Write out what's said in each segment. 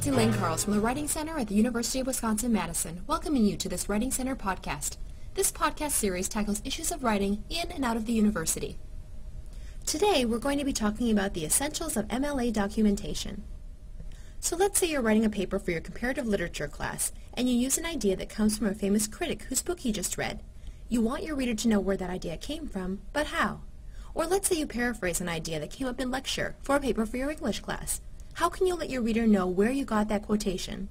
Nancy Lynn Karls from the Writing Center at the University of Wisconsin-Madison, welcoming you to this Writing Center podcast. This podcast series tackles issues of writing in and out of the university. Today, we're going to be talking about the essentials of MLA documentation. So let's say you're writing a paper for your comparative literature class, and you use an idea that comes from a famous critic whose book you just read. You want your reader to know where that idea came from, but how? Or let's say you paraphrase an idea that came up in lecture for a paper for your English class. How can you let your reader know where you got that quotation?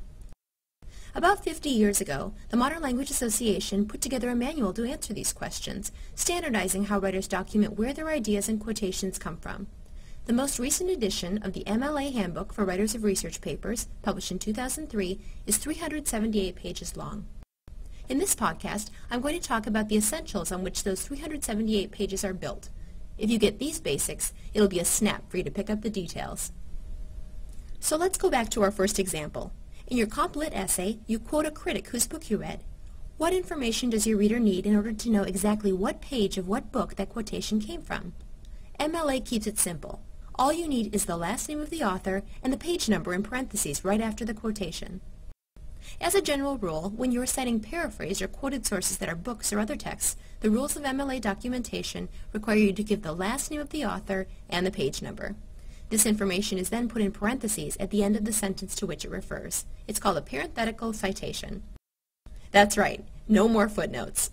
About 50 years ago, the Modern Language Association put together a manual to answer these questions, standardizing how writers document where their ideas and quotations come from. The most recent edition of the MLA Handbook for Writers of Research Papers, published in 2003, is 378 pages long. In this podcast, I'm going to talk about the essentials on which those 378 pages are built. If you get these basics, it'll be a snap for you to pick up the details. So let's go back to our first example. In your comp lit essay, you quote a critic whose book you read. What information does your reader need in order to know exactly what page of what book that quotation came from? MLA keeps it simple. All you need is the last name of the author and the page number in parentheses right after the quotation. As a general rule, when you are citing paraphrased or quoted sources that are books or other texts, the rules of MLA documentation require you to give the last name of the author and the page number. This information is then put in parentheses at the end of the sentence to which it refers. It's called a parenthetical citation. That's right, no more footnotes.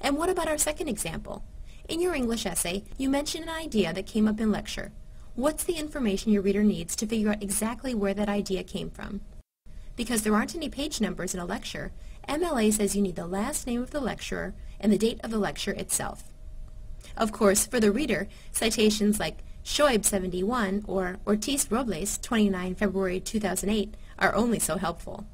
And what about our second example? In your English essay, you mention an idea that came up in lecture. What's the information your reader needs to figure out exactly where that idea came from? Because there aren't any page numbers in a lecture, MLA says you need the last name of the lecturer and the date of the lecture itself. Of course, for the reader, citations like Shoaib 71 or Ortiz Robles 29 February 2008 are only so helpful.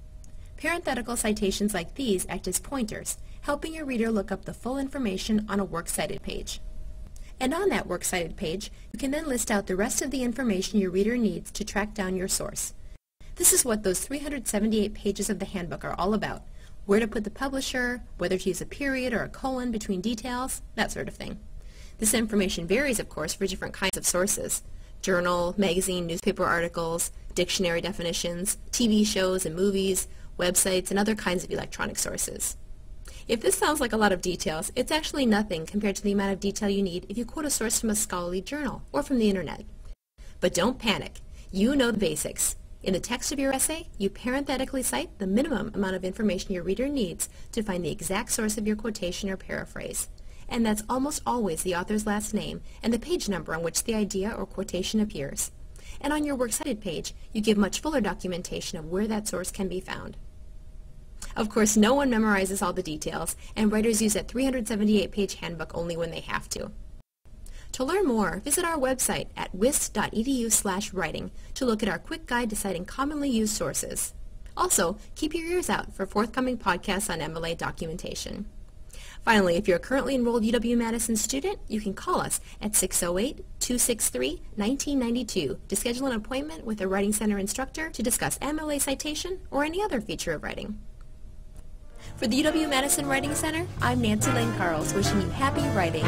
Parenthetical citations like these act as pointers, helping your reader look up the full information on a works cited page. And on that works cited page, you can then list out the rest of the information your reader needs to track down your source. This is what those 378 pages of the handbook are all about. Where to put the publisher, whether to use a period or a colon between details, that sort of thing. This information varies, of course, for different kinds of sources: journal, magazine, newspaper articles, dictionary definitions, TV shows and movies, websites, and other kinds of electronic sources. If this sounds like a lot of details, it's actually nothing compared to the amount of detail you need if you quote a source from a scholarly journal or from the internet. But don't panic. You know the basics. In the text of your essay, you parenthetically cite the minimum amount of information your reader needs to find the exact source of your quotation or paraphrase. And that's almost always the author's last name and the page number on which the idea or quotation appears. And on your works cited page, you give much fuller documentation of where that source can be found. Of course, no one memorizes all the details, and writers use that 378-page handbook only when they have to. To learn more, visit our website at wis.edu/writing to look at our quick guide to citing commonly used sources. Also, keep your ears out for forthcoming podcasts on MLA documentation. Finally, if you're a currently enrolled UW-Madison student, you can call us at 608-263-1992 to schedule an appointment with a Writing Center instructor to discuss MLA citation or any other feature of writing. For the UW-Madison Writing Center, I'm Nancy Lynn Karls, wishing you happy writing.